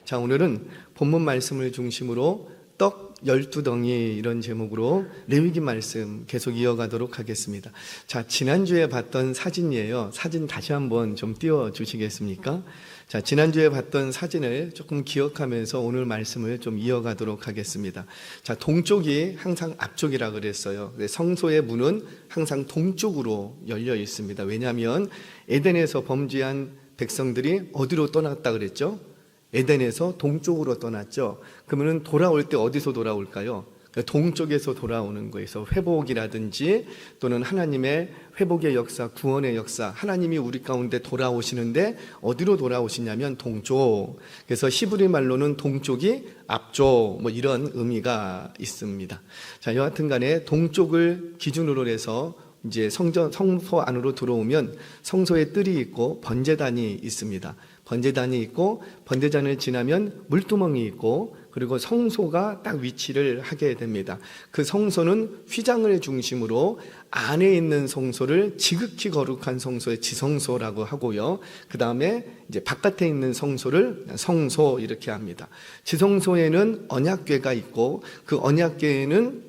자, 오늘은 본문 말씀을 중심으로 떡 12덩이 이런 제목으로 레위기 말씀 계속 이어가도록 하겠습니다. 자, 지난주에 봤던 사진이에요. 사진 다시 한번 좀 띄워주시겠습니까? 자, 지난주에 봤던 사진을 조금 기억하면서 오늘 말씀을 좀 이어가도록 하겠습니다. 자, 동쪽이 항상 앞쪽이라 그랬어요. 성소의 문은 항상 동쪽으로 열려 있습니다. 왜냐하면 에덴에서 범죄한 백성들이 어디로 떠났다 그랬죠? 에덴에서 동쪽으로 떠났죠. 그러면 돌아올 때 어디서 돌아올까요? 동쪽에서 돌아오는 거에서 회복이라든지 또는 하나님의 회복의 역사, 구원의 역사, 하나님이 우리 가운데 돌아오시는데 어디로 돌아오시냐면 동쪽. 그래서 히브리 말로는 동쪽이 앞쪽 뭐 이런 의미가 있습니다. 자, 여하튼 간에 동쪽을 기준으로 해서 이제 성소 안으로 들어오면 성소에 뜰이 있고 번제단이 있습니다. 번제단이 있고 번제단을 지나면 물두멍이 있고 그리고 성소가 딱 위치를 하게 됩니다. 그 성소는 휘장을 중심으로 안에 있는 성소를 지극히 거룩한 성소의 지성소라고 하고요. 그 다음에 이제 바깥에 있는 성소를 성소 이렇게 합니다. 지성소에는 언약궤가 있고 그 언약궤에는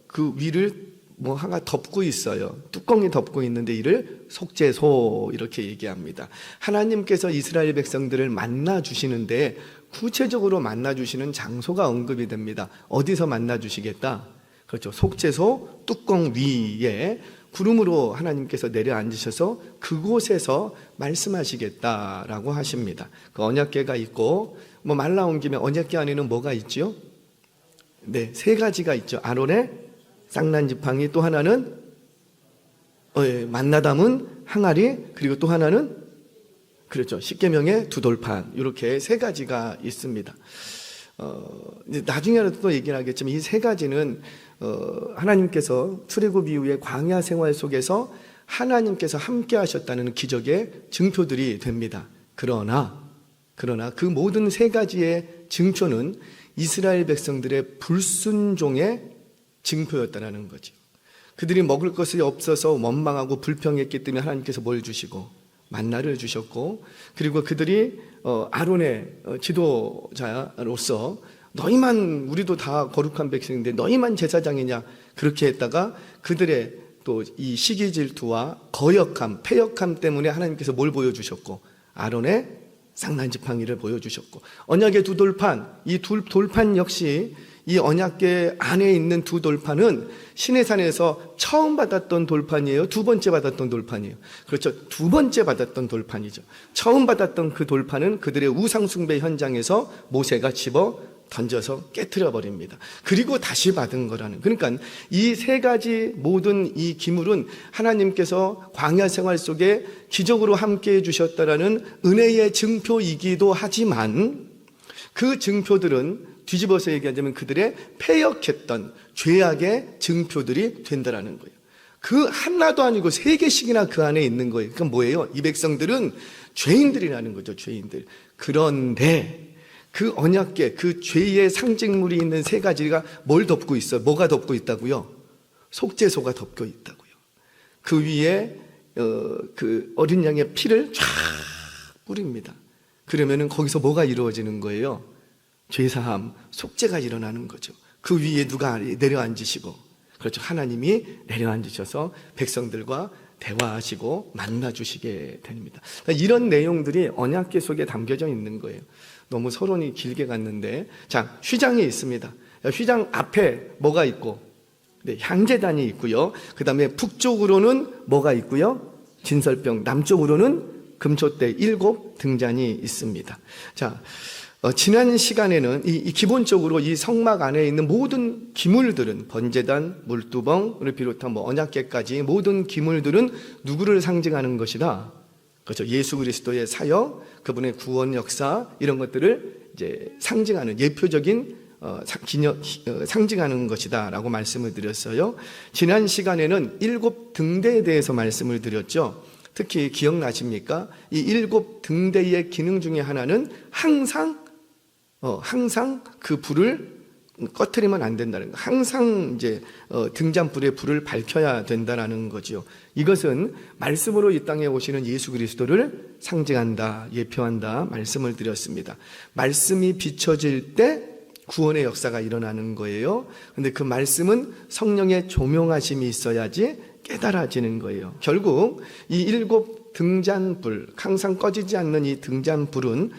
그 위를 뭐 하나 덮고 있어요. 뚜껑이 덮고 있는데 이를 속죄소 이렇게 얘기합니다. 하나님께서 이스라엘 백성들을 만나 주시는데 구체적으로 만나 주시는 장소가 언급이 됩니다. 어디서 만나 주시겠다? 그렇죠. 속죄소 뚜껑 위에 구름으로 하나님께서 내려앉으셔서 그곳에서 말씀하시겠다라고 하십니다. 그 언약궤가 있고 뭐 말 나온 김에 언약궤 안에는 뭐가 있죠? 네, 세 가지가 있죠. 아론의 쌍난지팡이, 또 하나는 만나 담은 항아리, 그리고 또 하나는 그렇죠, 십계명의 두 돌판, 이렇게 세 가지가 있습니다. 이제 나중에라도 또 얘기를 하겠지만 이 세 가지는 하나님께서 출애굽 이후에 광야 생활 속에서 하나님께서 함께 하셨다는 기적의 증표들이 됩니다. 그러나 그 모든 세 가지의 증표는 이스라엘 백성들의 불순종의 증표였다는 거죠. 그들이 먹을 것이 없어서 원망하고 불평했기 때문에 하나님께서 뭘 주시고 만나를 주셨고, 그리고 그들이 아론의 지도자로서 너희만, 우리도 다 거룩한 백성인데 너희만 제사장이냐 그렇게 했다가 그들의 또 이 시기 질투와 거역함, 패역함 때문에 하나님께서 뭘 보여주셨고 아론의 쌍난지팡이를 보여주셨고, 언약의 두 돌판, 이 두 돌판 역시 이 언약궤 안에 있는 두 돌판은 시내산에서 처음 받았던 돌판이에요? 두 번째 받았던 돌판이에요? 그렇죠. 두 번째 받았던 돌판이죠. 처음 받았던 그 돌판은 그들의 우상숭배 현장에서 모세가 집어 던져서 깨트려 버립니다. 그리고 다시 받은 거라는. 그러니까 이 세 가지 모든 이 기물은 하나님께서 광야 생활 속에 기적으로 함께 해주셨다라는 은혜의 증표이기도 하지만 그 증표들은 뒤집어서 얘기하자면 그들의 패역했던 죄악의 증표들이 된다라는 거예요. 그 하나도 아니고 세 개씩이나 그 안에 있는 거예요. 그럼 뭐예요? 이 백성들은 죄인들이라는 거죠. 죄인들. 그런데 그 언약궤, 그 죄의 상징물이 있는 세 가지가 뭘 덮고 있어요? 뭐가 덮고 있다고요? 속죄소가 덮고 있다고요. 그 위에 그 어린 양의 피를 쫙 뿌립니다. 그러면은 거기서 뭐가 이루어지는 거예요? 죄사함, 속죄가 일어나는 거죠. 그 위에 누가 내려앉으시고, 그렇죠, 하나님이 내려앉으셔서 백성들과 대화하시고 만나주시게 됩니다. 그러니까 이런 내용들이 언약궤 속에 담겨져 있는 거예요. 너무 서론이 길게 갔는데, 자, 휘장이 있습니다. 휘장 앞에 뭐가 있고, 네, 향제단이 있고요. 그 다음에 북쪽으로는 뭐가 있고요? 진설병, 남쪽으로는 금초대 7 등잔이 있습니다. 자, 지난 시간에는 기본적으로 이 성막 안에 있는 모든 기물들은 번제단, 물두멍을 비롯한 뭐 언약궤까지 모든 기물들은 누구를 상징하는 것이다? 그렇죠. 예수 그리스도의 사역, 그분의 구원 역사, 이런 것들을 이제 상징하는 예표적인 상징하는 것이다라고 말씀을 드렸어요. 지난 시간에는 7 등대에 대해서 말씀을 드렸죠. 특히 기억나십니까? 이 7 등대의 기능 중에 하나는 항상 그 불을 꺼트리면 안 된다는 거. 항상 이제 등잔불에 불을 밝혀야 된다라는 거죠. 이것은 말씀으로 이 땅에 오시는 예수 그리스도를 상징한다, 예표한다 말씀을 드렸습니다. 말씀이 비춰질 때 구원의 역사가 일어나는 거예요. 근데 그 말씀은 성령의 조명하심이 있어야지 깨달아지는 거예요. 결국 이 7 등잔불, 항상 꺼지지 않는 이 등잔불은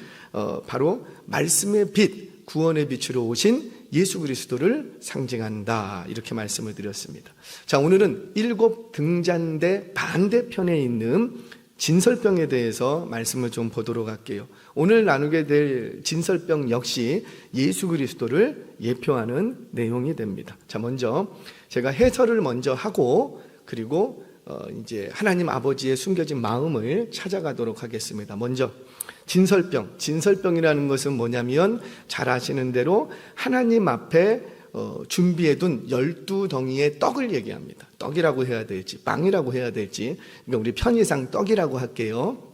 바로 말씀의 빛, 구원의 빛으로 오신 예수 그리스도를 상징한다, 이렇게 말씀을 드렸습니다. 자, 오늘은 7 등잔대 반대편에 있는 진설병에 대해서 말씀을 좀 보도록 할게요. 오늘 나누게 될 진설병 역시 예수 그리스도를 예표하는 내용이 됩니다. 자, 먼저 제가 해설을 먼저 하고 그리고 이제 하나님 아버지의 숨겨진 마음을 찾아가도록 하겠습니다. 먼저 진설병이라는 것은 뭐냐면 잘 아시는 대로 하나님 앞에 준비해둔 12덩이의 떡을 얘기합니다. 떡이라고 해야 될지 빵이라고 해야 될지, 그러니까 우리 편의상 떡이라고 할게요.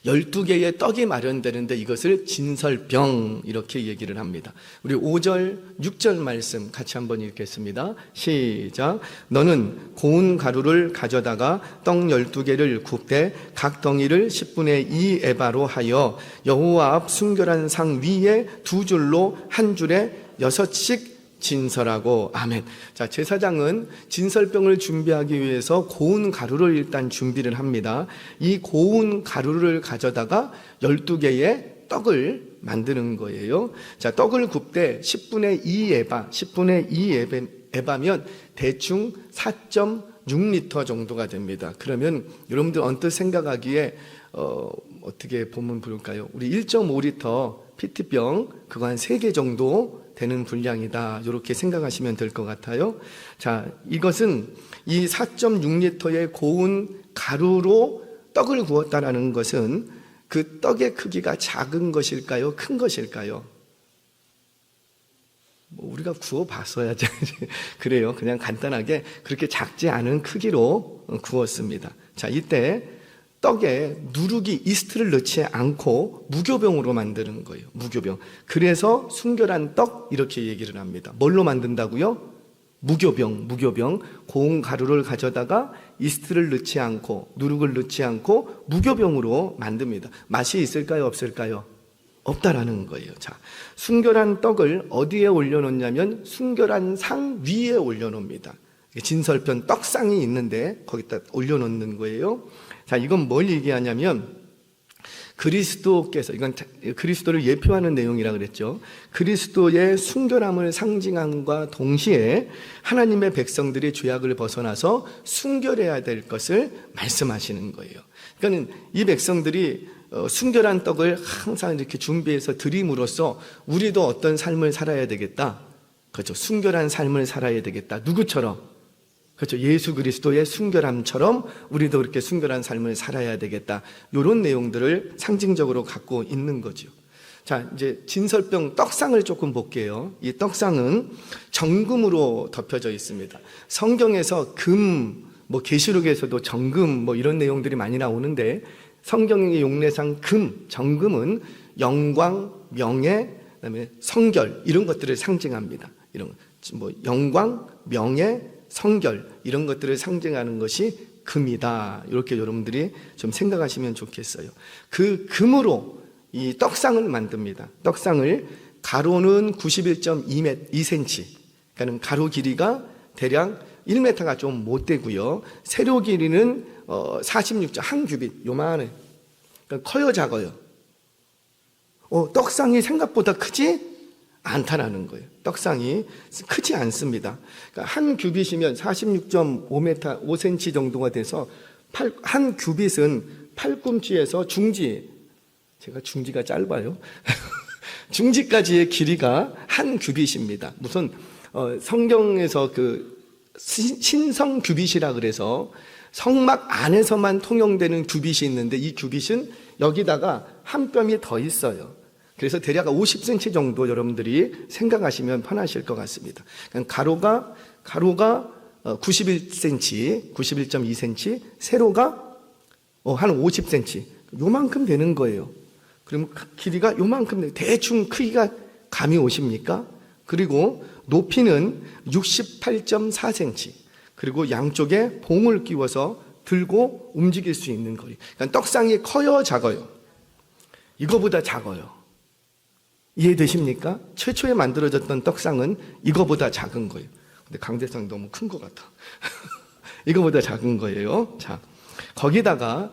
12개의 떡이 마련되는데 이것을 진설병 이렇게 얘기를 합니다. 우리 5절 6절 말씀 같이 한번 읽겠습니다. 시작. 너는 고운 가루를 가져다가 떡 12개를 굽되 각 덩이를 10분의 2 에바로 하여 여호와 앞 순결한 상 위에 2줄로 한 줄에 6씩 진설하고. 아멘. 자, 제사장은 진설병을 준비하기 위해서 고운 가루를 일단 준비를 합니다. 이 고운 가루를 가져다가 12개의 떡을 만드는 거예요. 자, 떡을 굽되 10분의 2 에바, 10분의 2 에바면 대충 4.6리터 정도가 됩니다. 그러면 여러분들 언뜻 생각하기에 어떻게 보면 부를까요? 우리 1.5리터 피트병 그거 한 3개 정도 되는 분량이다, 이렇게 생각하시면 될 것 같아요. 자, 이것은 이 4.6리터의 고운 가루로 떡을 구웠다라는 것은 그 떡의 크기가 작은 것일까요? 큰 것일까요? 우리가 구워봤어야지. 그래요. 그냥 간단하게 그렇게 작지 않은 크기로 구웠습니다. 자, 이때 떡에 누룩이 이스트를 넣지 않고 무교병으로 만드는 거예요. 무교병. 그래서 순결한 떡 이렇게 얘기를 합니다. 뭘로 만든다고요? 무교병. 고운 가루를 가져다가 이스트를 넣지 않고 누룩을 넣지 않고 무교병으로 만듭니다. 맛이 있을까요? 없을까요? 없다라는 거예요. 자, 순결한 떡을 어디에 올려놓냐면 순결한 상 위에 올려놓습니다. 진설편 떡상이 있는데 거기다 올려놓는 거예요. 자, 이건 뭘 얘기하냐면 그리스도께서, 이건 그리스도를 예표하는 내용이라 그랬죠. 그리스도의 순결함을 상징함과 동시에 하나님의 백성들이 죄악을 벗어나서 순결해야 될 것을 말씀하시는 거예요. 그러니까 이 백성들이 순결한 떡을 항상 이렇게 준비해서 드림으로써 우리도 어떤 삶을 살아야 되겠다. 그렇죠. 순결한 삶을 살아야 되겠다. 누구처럼? 그렇죠. 예수 그리스도의 순결함처럼 우리도 그렇게 순결한 삶을 살아야 되겠다. 이런 내용들을 상징적으로 갖고 있는 거죠. 자, 이제 진설병 떡상을 조금 볼게요. 이 떡상은 정금으로 덮여져 있습니다. 성경에서 금, 계시록에서도 정금 이런 내용들이 많이 나오는데 성경의 용례상 정금은 영광, 명예, 그다음에 성결 이런 것들을 상징합니다. 이런 영광, 명예, 성결 이런 것들을 상징하는 것이 금이다. 이렇게 여러분들이 좀 생각하시면 좋겠어요. 그 금으로 이 떡상을 만듭니다. 떡상을 가로는 91.2cm, 그러니까 가로 길이가 대략 1m가 좀 못 되고요. 세로 길이는 46. 한 규빗 요만해. 그러니까 커요, 작아요? 떡상이 생각보다 크지 않다라는 거예요. 떡상이 크지 않습니다. 그러니까 한 규빗이면 46.5m, 5cm 정도가 돼서 한 규빗은 팔꿈치에서 중지, 제가 중지가 짧아요. 중지까지의 길이가 한 규빗입니다. 무슨 성경에서 그 신성 규빗이라 그래서 성막 안에서만 통용되는 규빗이 있는데 이 규빗은 여기다가 한 뼘이 더 있어요. 그래서 대략 50cm 정도 여러분들이 생각하시면 편하실 것 같습니다. 가로가 91cm, 91.2cm, 세로가 한 50cm, 요만큼 되는 거예요. 그럼 길이가 요만큼, 대충 크기가 감이 오십니까? 그리고 높이는 68.4cm, 그리고 양쪽에 봉을 끼워서 들고 움직일 수 있는 거리. 그러니까 떡상이 커요, 작아요? 이거보다 작아요. 이해되십니까? 최초에 만들어졌던 떡상은 이거보다 작은 거예요. 근데 강대상이 너무 큰 것 같아. 이거보다 작은 거예요. 자, 거기다가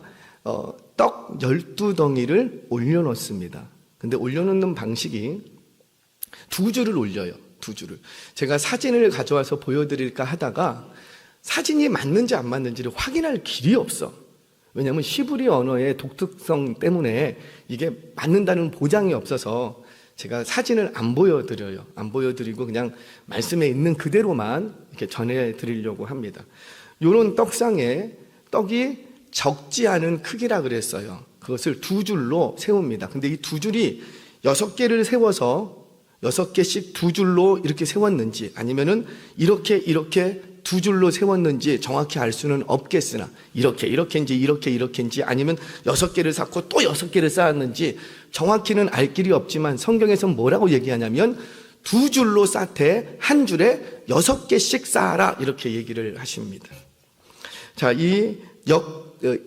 떡 12덩이를 올려놓습니다. 근데 올려놓는 방식이 두 줄을 올려요. 두 줄을. 제가 사진을 가져와서 보여드릴까 하다가 사진이 맞는지 안 맞는지를 확인할 길이 없어. 왜냐하면 히브리 언어의 독특성 때문에 이게 맞는다는 보장이 없어서 제가 사진을 안 보여드려요. 안 보여드리고 그냥 말씀에 있는 그대로만 이렇게 전해드리려고 합니다. 이런 떡상에 떡이 적지 않은 크기라 그랬어요. 그것을 두 줄로 세웁니다. 근데 이 두 줄이 6개를 세워서 6개씩 두 줄로 이렇게 세웠는지 아니면은 이렇게 두 줄로 세웠는지 정확히 알 수는 없겠으나 이렇게인지 아니면 6개를 쌓고 또 6개를 쌓았는지 정확히는 알 길이 없지만 성경에서는 뭐라고 얘기하냐면 두 줄로 쌓되 한 줄에 6개씩 쌓아라 이렇게 얘기를 하십니다. 자,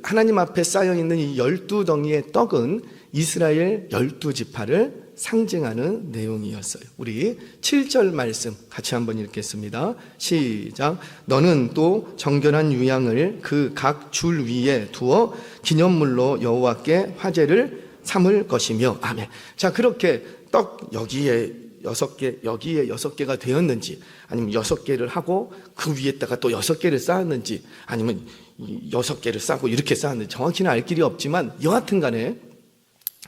하나님 앞에 쌓여있는 이 12덩이의 떡은 이스라엘 12지파를 상징하는 내용이었어요. 우리 7절 말씀 같이 한번 읽겠습니다. 시작. 너는 또 정결한 유향을 그 각 줄 위에 두어 기념물로 여호와께 화제를 삼을 것이며. 아멘. 자, 그렇게 떡 여기에 6개, 여기에 6개가 되었는지 아니면 6개를 하고 그 위에다가 또 6개를 쌓았는지 아니면 6개를 쌓고 이렇게 쌓았는지 정확히는 알 길이 없지만 여하튼 간에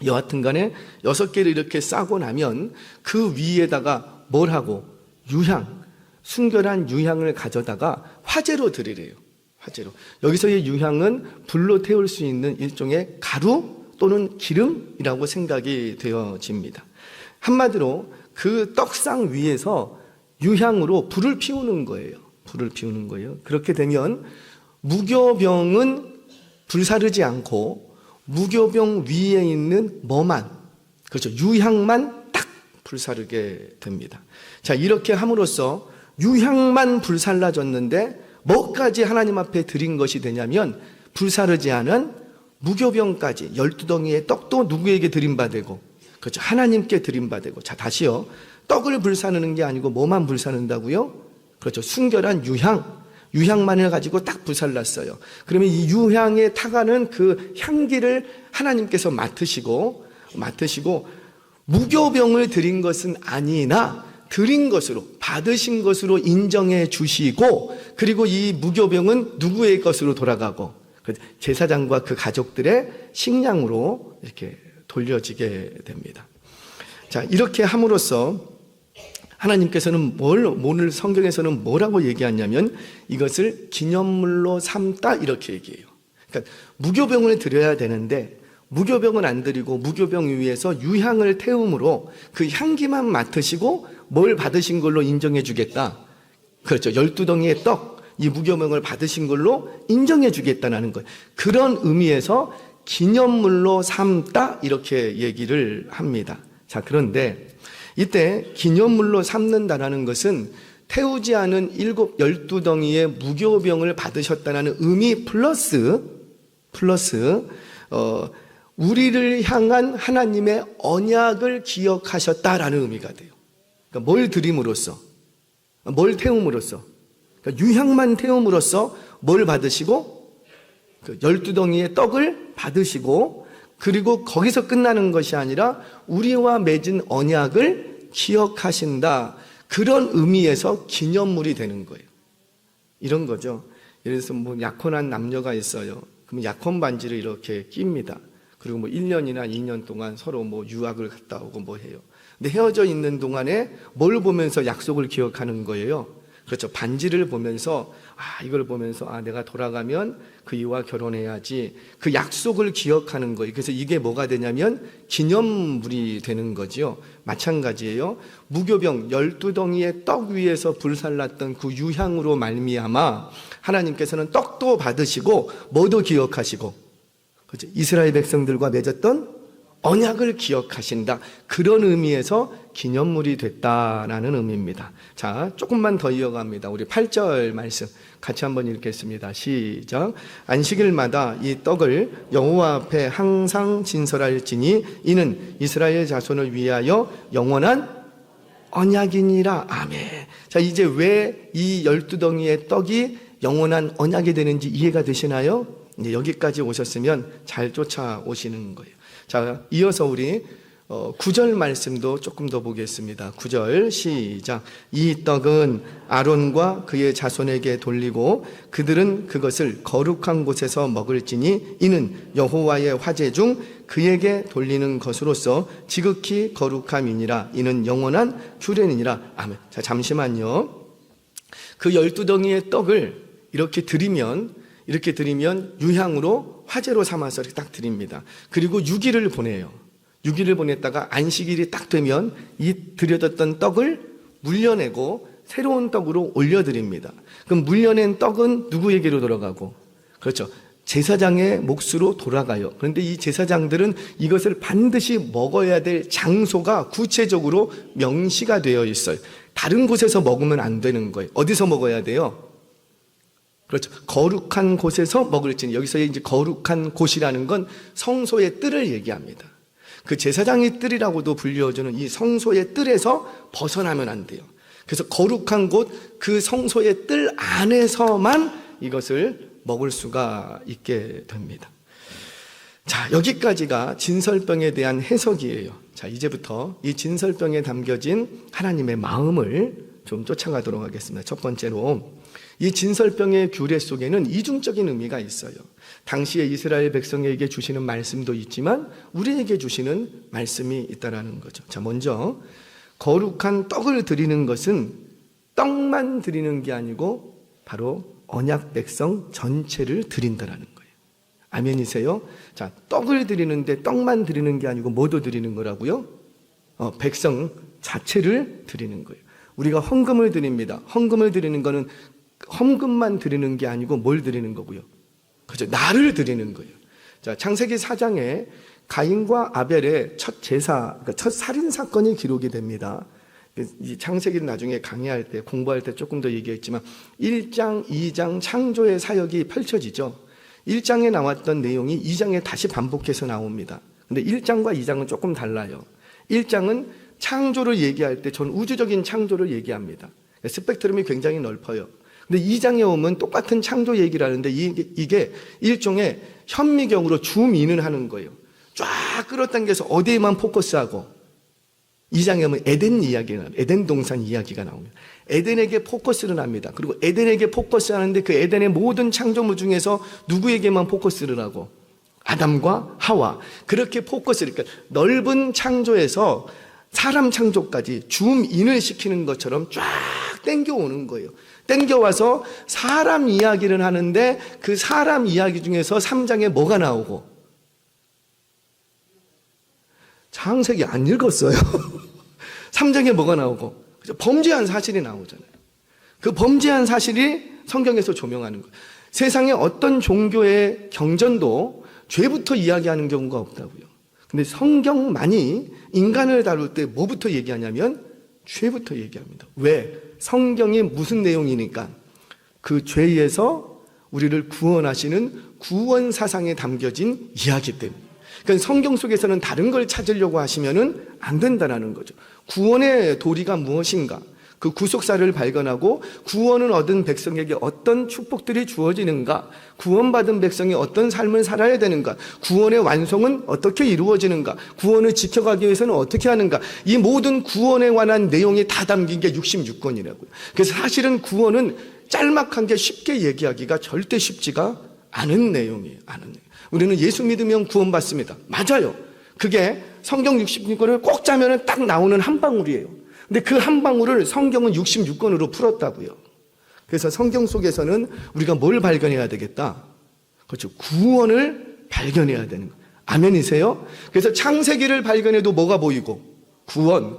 6개를 이렇게 싸고 나면 그 위에다가 뭘 하고 유향, 순결한 유향을 가져다가 화제로 드리래요. 화제로. 여기서의 유향은 불로 태울 수 있는 일종의 가루 또는 기름이라고 생각이 되어집니다. 한마디로 그 떡상 위에서 유향으로 불을 피우는 거예요. 불을 피우는 거예요. 그렇게 되면 무교병은 불사르지 않고 무교병 위에 있는 뭐만, 그렇죠, 유향만 딱 불사르게 됩니다. 자, 이렇게 함으로써 유향만 불살라졌는데 뭐까지 하나님 앞에 드린 것이 되냐면 불사르지 않은 무교병까지 12덩이의 떡도 누구에게 드림받고, 그렇죠, 하나님께 드림받고. 자, 다시요. 떡을 불사르는 게 아니고 뭐만 불사른다고요? 그렇죠, 순결한 유향만을 가지고 딱 불살랐어요. 그러면 이 유향에 타가는 그 향기를 하나님께서 맡으시고 무교병을 드린 것은 아니나 드린 것으로, 받으신 것으로 인정해 주시고, 그리고 이 무교병은 누구의 것으로 돌아가고 제사장과 그 가족들의 식량으로 이렇게 돌려지게 됩니다. 자, 이렇게 함으로써 하나님께서는 오늘 성경에서는 뭐라고 얘기하냐면 이것을 기념물로 삼다 이렇게 얘기해요. 그러니까 무교병을 드려야 되는데 무교병은 안 드리고 무교병 위에서 유향을 태움으로 그 향기만 맡으시고 뭘 받으신 걸로 인정해 주겠다. 그렇죠. 12덩이의 떡, 이 무교병을 받으신 걸로 인정해 주겠다는 거예요. 그런 의미에서 기념물로 삼다 이렇게 얘기를 합니다. 자, 그런데 이때 기념물로 삼는다라는 것은 태우지 않은 12덩이의 무교병을 받으셨다는 의미 플러스 우리를 향한 하나님의 언약을 기억하셨다라는 의미가 돼요. 그러니까 뭘 드림으로써, 뭘 태움으로써, 그러니까 유향만 태움으로써 뭘 받으시고, 그 12덩이의 떡을 받으시고, 그리고 거기서 끝나는 것이 아니라 우리와 맺은 언약을 기억하신다. 그런 의미에서 기념물이 되는 거예요. 이런 거죠. 예를 들어서 뭐 약혼한 남녀가 있어요. 그럼 약혼 반지를 이렇게 낍니다. 그리고 뭐 1년이나 2년 동안 서로 뭐 유학을 갔다 오고 뭐 해요. 근데 헤어져 있는 동안에 뭘 보면서 약속을 기억하는 거예요? 그렇죠. 반지를 보면서, 이걸 보면서, 내가 돌아가면 그 이와 결혼해야지. 그 약속을 기억하는 거예요. 그래서 이게 뭐가 되냐면 기념물이 되는 거죠. 마찬가지예요. 무교병 12덩이의 떡 위에서 불살랐던 그 유향으로 말미암아 하나님께서는 떡도 받으시고 뭐도 기억하시고, 그렇죠. 이스라엘 백성들과 맺었던 언약을 기억하신다. 그런 의미에서 기념물이 됐다라는 의미입니다. 자, 조금만 더 이어갑니다. 우리 8절 말씀 같이 한번 읽겠습니다. 시작. 안식일마다 이 떡을 여호와 앞에 항상 진설할지니 이는 이스라엘 자손을 위하여 영원한 언약이니라. 아멘. 자, 이제 왜 이 12덩이의 떡이 영원한 언약이 되는지 이해가 되시나요? 이제 여기까지 오셨으면 잘 쫓아오시는 거예요. 자, 이어서 우리 9절 말씀도 조금 더 보겠습니다. 9절 시작. 이 떡은 아론과 그의 자손에게 돌리고 그들은 그것을 거룩한 곳에서 먹을지니 이는 여호와의 화제 중 그에게 돌리는 것으로서 지극히 거룩함이니라. 이는 영원한 규례니라. 아멘. 자, 잠시만요. 그 12덩이의 떡을 이렇게 드리면 유향으로 화제로 삼아서 이렇게 딱 드립니다. 그리고 6일을 보내요. 6일을 보냈다가 안식일이 딱 되면 이 드려졌던 떡을 물려내고 새로운 떡으로 올려드립니다. 그럼 물려낸 떡은 누구에게로 돌아가고? 그렇죠. 제사장의 몫으로 돌아가요. 그런데 이 제사장들은 이것을 반드시 먹어야 될 장소가 구체적으로 명시가 되어 있어요. 다른 곳에서 먹으면 안 되는 거예요. 어디서 먹어야 돼요? 그렇죠. 거룩한 곳에서 먹을지니, 여기서 이제 거룩한 곳이라는 건 성소의 뜰을 얘기합니다. 그 제사장의 뜰이라고도 불려주는 이 성소의 뜰에서 벗어나면 안 돼요. 그래서 거룩한 곳, 그 성소의 뜰 안에서만 이것을 먹을 수가 있게 됩니다. 자, 여기까지가 진설병에 대한 해석이에요. 자, 이제부터 이 진설병에 담겨진 하나님의 마음을 좀 쫓아가도록 하겠습니다. 첫 번째로, 이 진설병의 규례 속에는 이중적인 의미가 있어요. 당시에 이스라엘 백성에게 주시는 말씀도 있지만 우리에게 주시는 말씀이 있다라는 거죠. 자, 먼저 거룩한 떡을 드리는 것은 떡만 드리는 게 아니고 바로 언약 백성 전체를 드린다라는 거예요. 아멘이세요? 자, 떡을 드리는데 떡만 드리는 게 아니고 뭐도 드리는 거라고요? 백성 자체를 드리는 거예요. 우리가 헌금을 드립니다. 헌금을 드리는 거는 헌금만 드리는 게 아니고 뭘 드리는 거고요? 그죠? 나를 드리는 거예요. 자, 창세기 4장에 가인과 아벨의 첫 제사, 그러니까 첫 살인 사건이 기록이 됩니다. 이 창세기를 나중에 강의할 때, 공부할 때 조금 더 얘기했지만 1장, 2장 창조의 사역이 펼쳐지죠. 1장에 나왔던 내용이 2장에 다시 반복해서 나옵니다. 근데 1장과 2장은 조금 달라요. 1장은 창조를 얘기할 때 전 우주적인 창조를 얘기합니다. 스펙트럼이 굉장히 넓어요. 근데 2장에 오면 똑같은 창조 얘기를 하는데 이게 일종의 현미경으로 줌인을 하는 거예요. 쫙 끌어당겨서 어디에만 포커스하고, 2장에 오면 에덴 이야기가 나옵니다. 에덴 동산 이야기가 나옵니다. 에덴에게 포커스를 합니다. 그리고 에덴에게 포커스 하는데 그 에덴의 모든 창조물 중에서 누구에게만 포커스를 하고? 아담과 하와. 그렇게 포커스를, 그러니까 넓은 창조에서 사람 창조까지 줌인을 시키는 것처럼 쫙 땡겨오는 거예요. 땡겨와서 사람 이야기를 하는데 그 사람 이야기 중에서 3장에 뭐가 나오고? 창세기 안 읽었어요. 3장에 뭐가 나오고? 범죄한 사실이 나오잖아요. 그 범죄한 사실이 성경에서 조명하는 거예요. 세상에 어떤 종교의 경전도 죄부터 이야기하는 경우가 없다고요. 근데 성경만이 인간을 다룰 때 뭐부터 얘기하냐면 죄부터 얘기합니다. 왜? 성경이 무슨 내용이니까? 그 죄에서 우리를 구원하시는 구원 사상에 담겨진 이야기 때문에. 그러니까 성경 속에서는 다른 걸 찾으려고 하시면은 안 된다는 거죠. 구원의 도리가 무엇인가? 그 구속사를 발견하고 구원을 얻은 백성에게 어떤 축복들이 주어지는가? 구원받은 백성이 어떤 삶을 살아야 되는가? 구원의 완성은 어떻게 이루어지는가? 구원을 지켜가기 위해서는 어떻게 하는가? 이 모든 구원에 관한 내용이 다 담긴 게 66권이라고요. 그래서 사실은 구원은 짤막한 게 쉽게 얘기하기가 절대 쉽지가 않은 내용이에요. 우리는 예수 믿으면 구원받습니다. 맞아요. 그게 성경 66권을 꼭 짜면 딱 나오는 한 방울이에요. 근데 그 한 방울을 성경은 66권으로 풀었다고요. 그래서 성경 속에서는 우리가 뭘 발견해야 되겠다? 그렇죠. 구원을 발견해야 되는 거예요. 아멘이세요? 그래서 창세기를 발견해도 뭐가 보이고? 구원.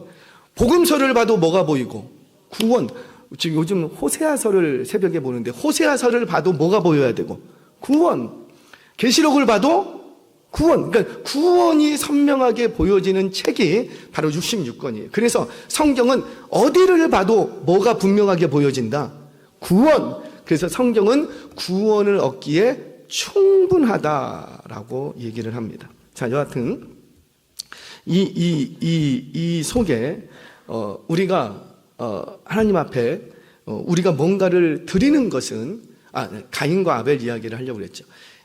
복음서를 봐도 뭐가 보이고? 구원. 지금 요즘 호세아서를 새벽에 보는데 호세아서를 봐도 뭐가 보여야 되고? 구원. 계시록을 봐도 구원, 그러니까 구원이 선명하게 보여지는 책이 바로 66권이에요. 그래서 성경은 어디를 봐도 뭐가 분명하게 보여진다? 구원. 그래서 성경은 구원을 얻기에 충분하다라고 얘기를 합니다. 자, 여하튼 이 속에 우리가 하나님 앞에 우리가 뭔가를 드리는 것은 가인과 아벨 이야기를 하려고 그랬죠.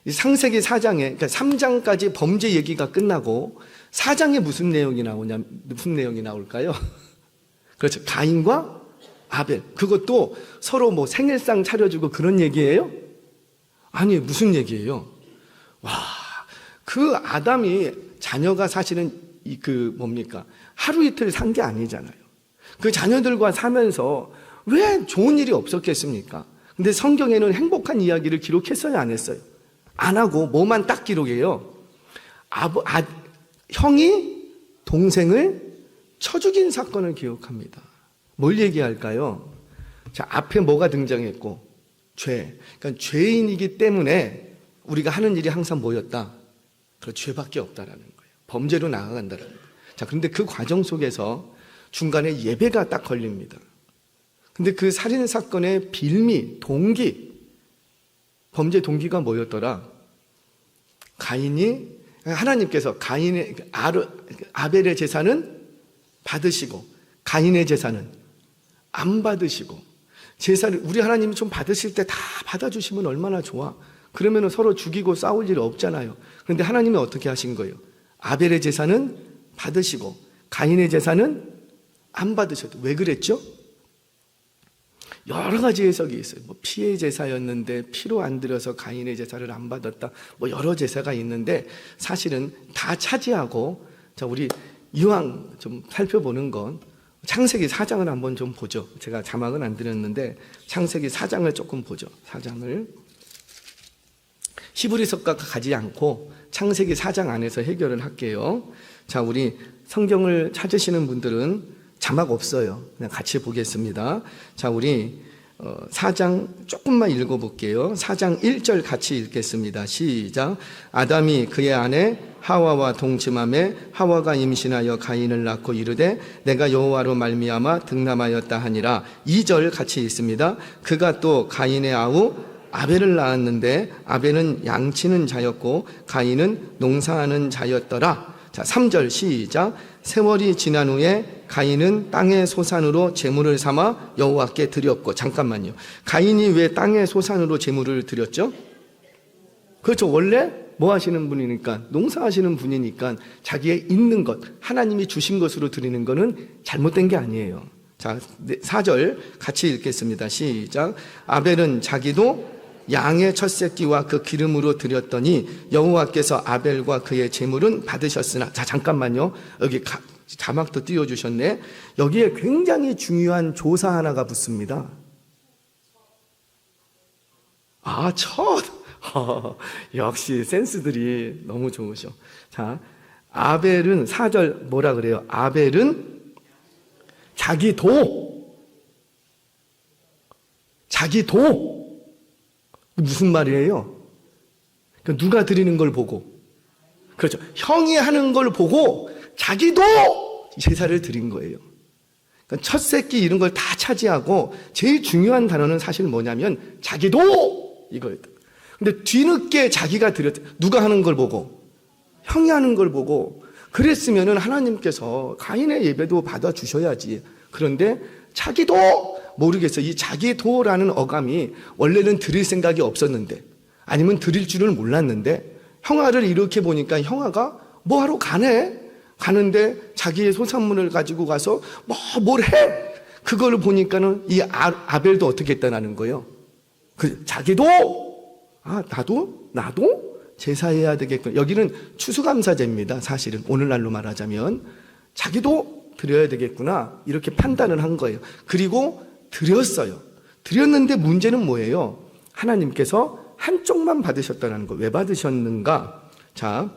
창세기 4장에, 그러니까 3장까지 범죄 얘기가 끝나고 4장에 무슨 내용이 나올까요? 그렇죠. 가인과 아벨. 그것도 서로 뭐 생일상 차려주고 그런 얘기예요? 아니, 무슨 얘기예요? 와, 그 아담이 자녀가 사실은 하루 이틀 산 게 아니잖아요. 그 자녀들과 사면서 왜 좋은 일이 없었겠습니까? 근데 성경에는 행복한 이야기를 기록했어요, 안 했어요? 안 하고 뭐만 딱 기록해요? 형이 동생을 쳐 죽인 사건을 기록합니다. 뭘 얘기할까요? 자, 앞에 뭐가 등장했고? 죄. 그러니까 죄인이기 때문에 우리가 하는 일이 항상 뭐였다? 그 죄밖에 없다라는 거예요. 범죄로 나아간다라는 거예요. 자, 그런데 그 과정 속에서 중간에 예배가 딱 걸립니다. 근데 그 살인 사건의 빌미, 동기, 범죄 동기가 뭐였더라? 하나님께서 아벨의 제사는 받으시고 가인의 제사는 안 받으시고, 제사를 우리 하나님이 좀 받으실 때 다 받아주시면 얼마나 좋아. 그러면 서로 죽이고 싸울 일 없잖아요. 그런데 하나님이 어떻게 하신 거예요? 아벨의 제사는 받으시고 가인의 제사는 안 받으셔도. 왜 그랬죠? 여러 가지 해석이 있어요. 뭐 피의 제사였는데 피로 안 들여서 가인의 제사를 안 받았다. 뭐 여러 제사가 있는데 사실은 다 차지하고, 자, 우리 이왕 좀 살펴보는 건 창세기 4장을 한번 좀 보죠. 제가 자막은 안 드렸는데 창세기 4장을 조금 보죠. 4장을 히브리서가 가지 않고 창세기 4장 안에서 해결을 할게요. 자, 우리 성경을 찾으시는 분들은 자막 없어요. 그냥 같이 보겠습니다. 자, 우리 4장 조금만 읽어볼게요. 4장 1절 같이 읽겠습니다. 시작. 아담이 그의 아내 하와와 동침하매 하와가 임신하여 가인을 낳고 이르되 내가 여호와로 말미암아 득남하였다 하니라. 2절 같이 읽습니다. 그가 또 가인의 아우 아벨을 낳았는데 아벨은 양치는 자였고 가인은 농사하는 자였더라. 자, 3절 시작. 세월이 지난 후에 가인은 땅의 소산으로 제물을 삼아 여호와께 드렸고. 잠깐만요. 가인이 왜 땅의 소산으로 제물을 드렸죠? 그렇죠. 원래 뭐 하시는 분이니까, 농사하시는 분이니까 자기의 있는 것, 하나님이 주신 것으로 드리는 거는 잘못된 게 아니에요. 자, 4절 같이 읽겠습니다. 시작. 아벨은 자기도 양의 첫 새끼와 그 기름으로 드렸더니 여호와께서 아벨과 그의 제물은 받으셨으나. 자, 잠깐만요. 여기 자막도 띄워주셨네. 여기에 굉장히 중요한 조사 하나가 붙습니다. 역시 센스들이 너무 좋으셔. 자, 아벨은 4절 뭐라 그래요? 아벨은 자기 도. 무슨 말이에요? 그러니까 누가 드리는 걸 보고, 그렇죠, 형이 하는 걸 보고 자기도 제사를 드린 거예요. 그러니까 첫 새끼 이런 걸 다 차지하고 제일 중요한 단어는 사실 뭐냐면 자기도 이거였다. 근데 뒤늦게 자기가 드렸다. 누가 하는 걸 보고? 형이 하는 걸 보고. 그랬으면은 하나님께서 가인의 예배도 받아주셔야지. 그런데 자기도 모르겠어요. 이 자기도라는 어감이 원래는 드릴 생각이 없었는데, 아니면 드릴 줄을 몰랐는데, 형아를 이렇게 보니까 형아가 뭐하러 가는데 자기의 소산물을 가지고 가서 뭘 해? 그걸 보니까는 이 아벨도 어떻게 했다는 거예요? 자기도 나도 제사해야 되겠구나. 여기는 추수감사제입니다. 사실은 오늘날로 말하자면 자기도 드려야 되겠구나, 이렇게 판단을 한 거예요. 그리고 드렸어요. 드렸는데 문제는 뭐예요? 하나님께서 한쪽만 받으셨다는 거예요. 왜 받으셨는가? 자,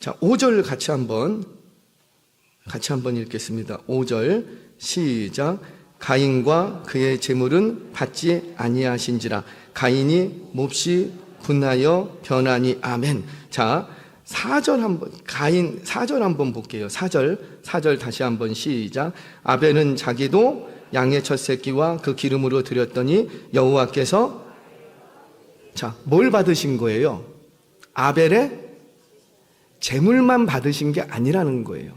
5절 같이 한번 읽겠습니다. 5절 시작. 가인과 그의 재물은 받지 아니하신지라. 가인이 몹시 분하여 변하니. 아멘. 자, 4절 한번, 가인 4절 한번 볼게요. 4절 다시 한번 시작. 아벨은 자기도 양의 첫 새끼와 그 기름으로 드렸더니 여호와께서, 자, 뭘 받으신 거예요? 아벨의 재물만 받으신 게 아니라는 거예요.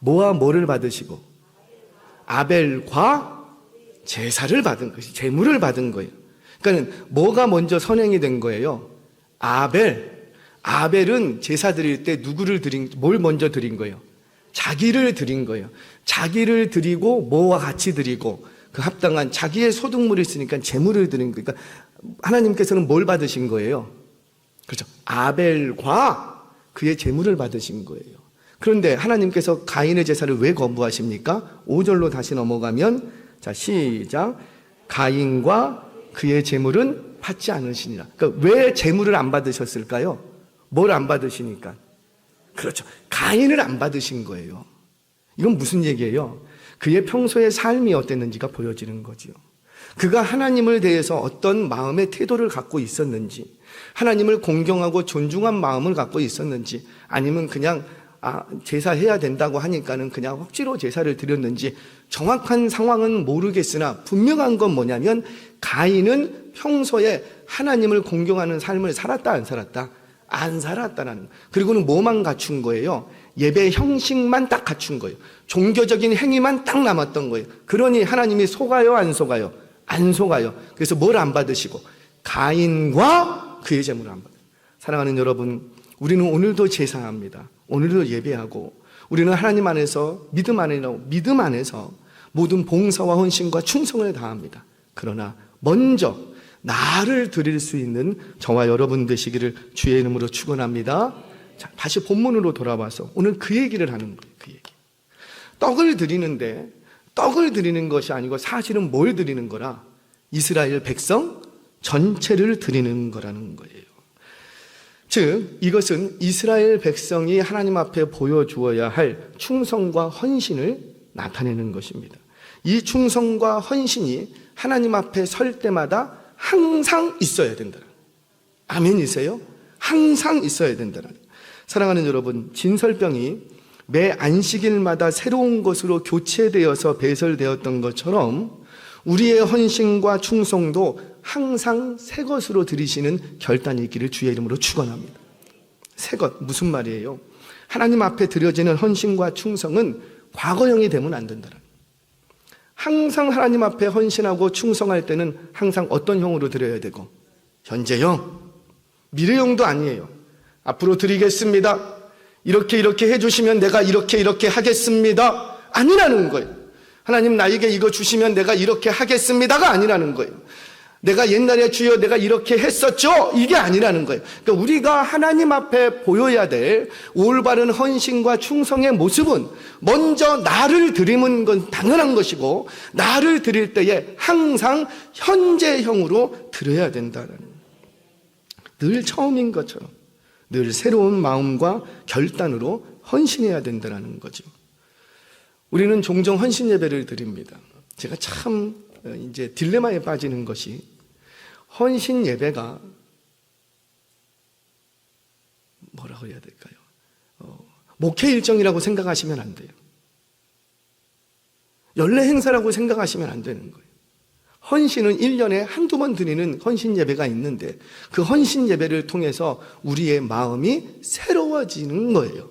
뭐와 뭐를 받으시고? 아벨과 제사를 받은 것이, 재물을 받은 거예요. 그러니까 뭐가 먼저 선행이 된 거예요? 아벨은 제사 드릴 때 뭘 먼저 드린 거예요? 자기를 드린 거예요. 자기를 드리고 뭐와 같이 드리고 그 합당한 자기의 소득물이 있으니까 재물을 드린 거예요. 그러니까 하나님께서는 뭘 받으신 거예요? 그렇죠. 아벨과 그의 재물을 받으신 거예요. 그런데 하나님께서 가인의 제사를 왜 거부하십니까? 5절로 다시 넘어가면, 자, 시작. 가인과 그의 재물은 받지 않으시니라. 그러니까 왜 재물을 안 받으셨을까요? 뭘 안 받으시니까? 그렇죠. 가인을 안 받으신 거예요. 이건 무슨 얘기예요? 그의 평소의 삶이 어땠는지가 보여지는 거지요. 그가 하나님을 대해서 어떤 마음의 태도를 갖고 있었는지, 하나님을 공경하고 존중한 마음을 갖고 있었는지, 아니면 그냥 제사해야 된다고 하니까는 그냥 억지로 제사를 드렸는지 정확한 상황은 모르겠으나 분명한 건 뭐냐면 가인은 평소에 하나님을 공경하는 삶을 살았다 안 살았다? 안 살았다는. 그리고는 뭐만 갖춘 거예요? 예배 형식만 딱 갖춘 거예요. 종교적인 행위만 딱 남았던 거예요. 그러니 하나님이 속아요 안 속아요? 안 속아요. 그래서 뭘 안 받으시고? 가인과 그의 재물을 안 받아요. 사랑하는 여러분, 우리는 오늘도 제사합니다. 오늘도 예배하고 우리는 하나님 안에서 믿음 안에서 모든 봉사와 헌신과 충성을 다합니다. 그러나 먼저 나를 드릴 수 있는 저와 여러분 되시기를 주의 이름으로 축원합니다. 자, 다시 본문으로 돌아와서 오늘 그 얘기를 하는 거예요. 그 얘기. 떡을 드리는 것이 아니고 사실은 뭘 드리는 거라? 이스라엘 백성 전체를 드리는 거라는 거예요. 즉 이것은 이스라엘 백성이 하나님 앞에 보여주어야 할 충성과 헌신을 나타내는 것입니다. 이 충성과 헌신이 하나님 앞에 설 때마다 항상 있어야 된다. 아멘이세요? 항상 있어야 된다. 사랑하는 여러분, 진설병이 매 안식일마다 새로운 것으로 교체되어서 배설되었던 것처럼 우리의 헌신과 충성도 항상 새 것으로 드리시는 결단이 있기를 주의 이름으로 축원합니다. 새 것, 무슨 말이에요? 하나님 앞에 드려지는 헌신과 충성은 과거형이 되면 안 된다. 항상 하나님 앞에 헌신하고 충성할 때는 항상 어떤 형으로 드려야 되고? 현재형, 미래형도 아니에요. 앞으로 드리겠습니다. 이렇게 해주시면 내가 이렇게 하겠습니다. 아니라는 거예요. 하나님 나에게 이거 주시면 내가 이렇게 하겠습니다가 아니라는 거예요. 내가 옛날에 주여 내가 이렇게 했었죠? 이게 아니라는 거예요. 그러니까 우리가 하나님 앞에 보여야 될 올바른 헌신과 충성의 모습은 먼저 나를 드리는 건 당연한 것이고 나를 드릴 때에 항상 현재형으로 드려야 된다는 거예요. 늘 처음인 것처럼 늘 새로운 마음과 결단으로 헌신해야 된다는 거죠. 우리는 종종 헌신 예배를 드립니다. 제가 참 이제 딜레마에 빠지는 것이 헌신 예배가 뭐라고 해야 될까요? 목회 일정이라고 생각하시면 안 돼요. 연례 행사라고 생각하시면 안 되는 거예요. 헌신은 1년에 한두 번 드리는 헌신 예배가 있는데 그 헌신 예배를 통해서 우리의 마음이 새로워지는 거예요.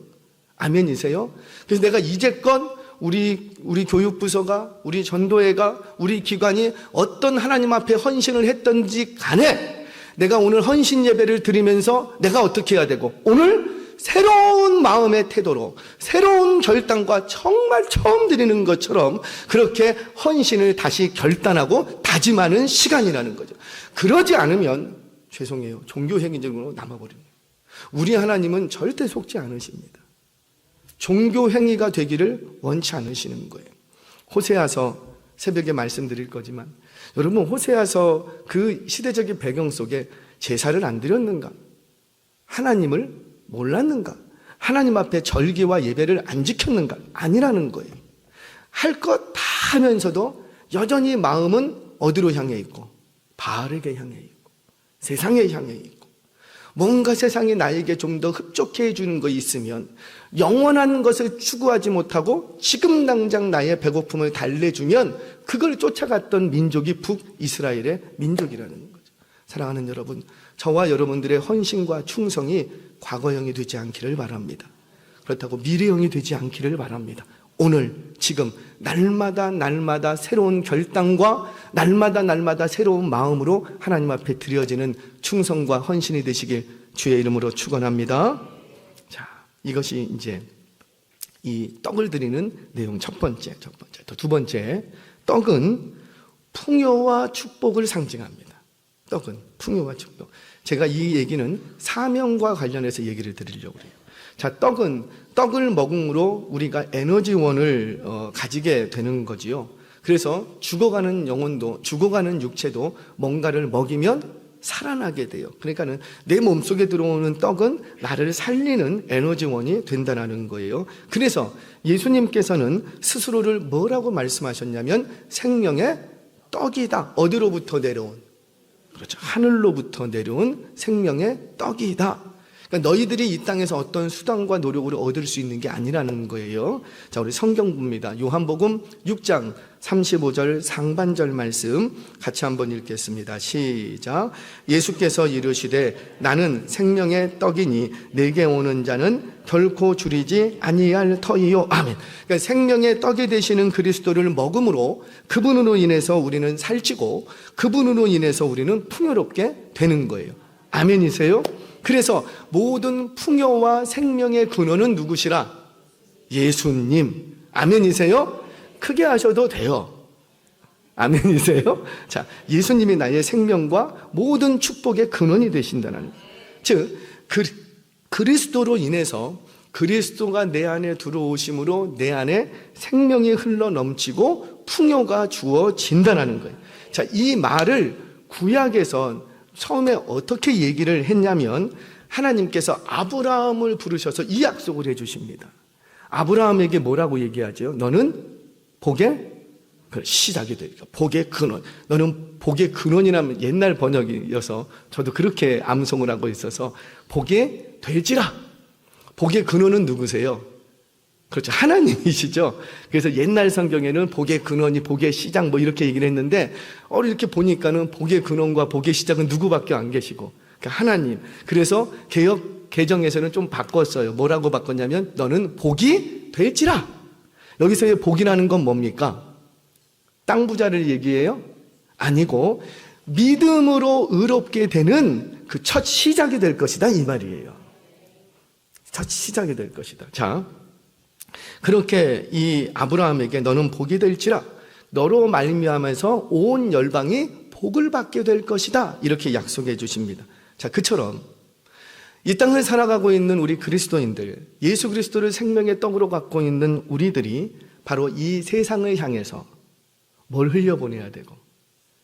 아멘이세요? 그래서 내가 이제껏 우리 교육부서가, 우리 전도회가, 우리 기관이 어떤 하나님 앞에 헌신을 했던지 간에 내가 오늘 헌신 예배를 드리면서 내가 어떻게 해야 되고 오늘 새로운 마음의 태도로 새로운 결단과 정말 처음 드리는 것처럼 그렇게 헌신을 다시 결단하고 다짐하는 시간이라는 거죠. 그러지 않으면 죄송해요. 종교행위적으로 남아버립니다. 우리 하나님은 절대 속지 않으십니다. 종교행위가 되기를 원치 않으시는 거예요. 호세아서 새벽에 말씀드릴 거지만 여러분 호세아서 그 시대적인 배경 속에 제사를 안 드렸는가? 하나님을 몰랐는가? 하나님 앞에 절기와 예배를 안 지켰는가? 아니라는 거예요. 할 것 다 하면서도 여전히 마음은 어디로 향해 있고? 바알에게 향해 있고, 세상에 향해 있고, 뭔가 세상이 나에게 좀 더 흡족해 해주는 것이 있으면 영원한 것을 추구하지 못하고 지금 당장 나의 배고픔을 달래주면 그걸 쫓아갔던 민족이 북이스라엘의 민족이라는 거죠. 사랑하는 여러분, 저와 여러분들의 헌신과 충성이 과거형이 되지 않기를 바랍니다. 그렇다고 미래형이 되지 않기를 바랍니다. 오늘 지금 날마다 새로운 결단과 날마다 새로운 마음으로 하나님 앞에 드려지는 충성과 헌신이 되시길 주의 이름으로 축원합니다. 자, 이것이 이제 이 떡을 드리는 내용 첫 번째. 또 두 번째, 떡은 풍요와 축복을 상징합니다. 떡은 풍요와 축복. 제가 이 얘기는 사명과 관련해서 얘기를 드리려고 해요. 자, 떡을 먹음으로 우리가 에너지원을 가지게 되는 거지요. 그래서 죽어가는 영혼도, 죽어가는 육체도 뭔가를 먹이면 살아나게 돼요. 그러니까는 내 몸속에 들어오는 떡은 나를 살리는 에너지원이 된다는 거예요. 그래서 예수님께서는 스스로를 뭐라고 말씀하셨냐면 생명의 떡이다. 어디로부터 내려온? 그렇죠. 하늘로부터 내려온 생명의 떡이다. 그러니까 너희들이 이 땅에서 어떤 수단과 노력으로 얻을 수 있는 게 아니라는 거예요. 자, 우리 성경 봅니다. 요한복음 6장 35절 상반절 말씀 같이 한번 읽겠습니다. 시작. 예수께서 이르시되 나는 생명의 떡이니 내게 오는 자는 결코 줄이지 아니할 터이요. 아멘. 그러니까 생명의 떡이 되시는 그리스도를 먹음으로 그분으로 인해서 우리는 살찌고 그분으로 인해서 우리는 풍요롭게 되는 거예요. 아멘이세요? 그래서 모든 풍요와 생명의 근원은 누구시라? 예수님. 아멘이세요? 크게 하셔도 돼요. 아멘이세요? 자, 예수님이 나의 생명과 모든 축복의 근원이 되신다는, 즉 그리스도로 인해서 그리스도가 내 안에 들어오심으로 내 안에 생명이 흘러 넘치고 풍요가 주어진다는 거예요. 자, 이 말을 구약에서 처음에 어떻게 얘기를 했냐면 하나님께서 아브라함을 부르셔서 이 약속을 해주십니다. 아브라함에게 뭐라고 얘기하죠? 너는 복의 시작이 되니까 복의 근원. 너는 복의 근원이라면 옛날 번역이어서 저도 그렇게 암송을 하고 있어서 복의 될지라. 복의 근원은 누구세요? 그렇죠. 하나님이시죠. 그래서 옛날 성경에는 복의 근원이 복의 시작 뭐 이렇게 얘기를 했는데 이렇게 보니까는 복의 근원과 복의 시작은 누구밖에 안 계시고 그러니까 하나님. 그래서 개역 개정에서는 좀 바꿨어요. 뭐라고 바꿨냐면 너는 복이 될지라. 여기서의 복이라는 건 뭡니까? 땅 부자를 얘기해요? 아니고 믿음으로 의롭게 되는 그 첫 시작이 될 것이다 이 말이에요. 첫 시작이 될 것이다. 자, 그렇게 이 아브라함에게 너는 복이 될지라 너로 말미암아서 온 열방이 복을 받게 될 것이다 이렇게 약속해 주십니다. 자, 그처럼 이 땅을 살아가고 있는 우리 그리스도인들, 예수 그리스도를 생명의 떡으로 갖고 있는 우리들이 바로 이 세상을 향해서 뭘 흘려보내야 되고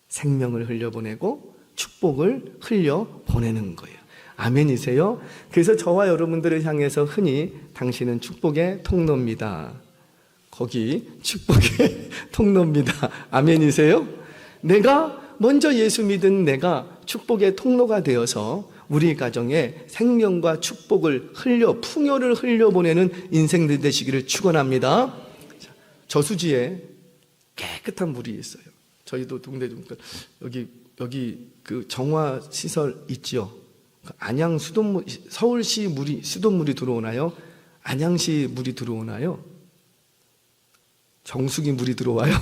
생명을 흘려보내고 축복을 흘려보내는 거예요. 아멘이세요? 그래서 저와 여러분들을 향해서 흔히 당신은 축복의 통로입니다. 거기 축복의 통로입니다. 아멘이세요? 내가 먼저 예수 믿은 내가 축복의 통로가 되어서 우리 가정에 생명과 축복을 풍요를 흘려보내는 인생들 되시기를 축원합니다. 저수지에 깨끗한 물이 있어요. 저희도 동네 좀 여기 그 정화 시설 있죠. 안양 수돗물, 서울시 수돗물이 들어오나요? 안양시 물이 들어오나요? 정수기 물이 들어와요?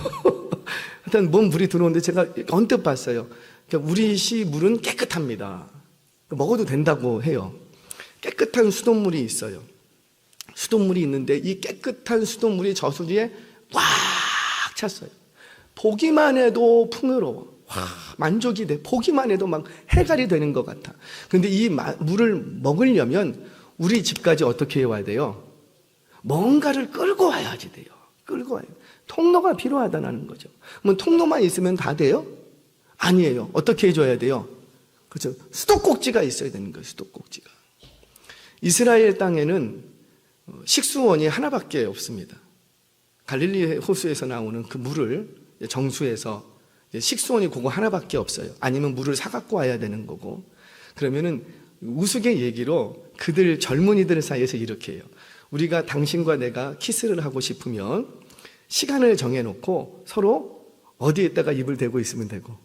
하여튼 뭔 물이 들어오는데 제가 언뜻 봤어요. 그러니까 우리 시 물은 깨끗합니다. 먹어도 된다고 해요. 깨끗한 수돗물이 있어요. 수돗물이 있는데 이 깨끗한 수돗물이 저수지에 꽉 찼어요. 보기만 해도 풍요로워. 만족이 돼. 보기만 해도 막 해갈이 되는 것 같아. 그런데 이 물을 먹으려면 우리 집까지 어떻게 해와야 돼요? 뭔가를 끌고 와야지 돼요. 끌고 와요. 통로가 필요하다는 거죠. 그럼 통로만 있으면 다 돼요? 아니에요. 어떻게 해줘야 돼요? 그렇죠. 수도꼭지가 있어야 되는 거예요. 수도꼭지가. 이스라엘 땅에는 식수원이 하나밖에 없습니다. 갈릴리 호수에서 나오는 그 물을 정수해서 식수원이 그거 하나밖에 없어요. 아니면 물을 사갖고 와야 되는 거고. 그러면은 우스개 얘기로 그들 젊은이들 사이에서 이렇게 해요. 우리가 당신과 내가 키스를 하고 싶으면 시간을 정해놓고 서로 어디에다가 입을 대고 있으면 되고,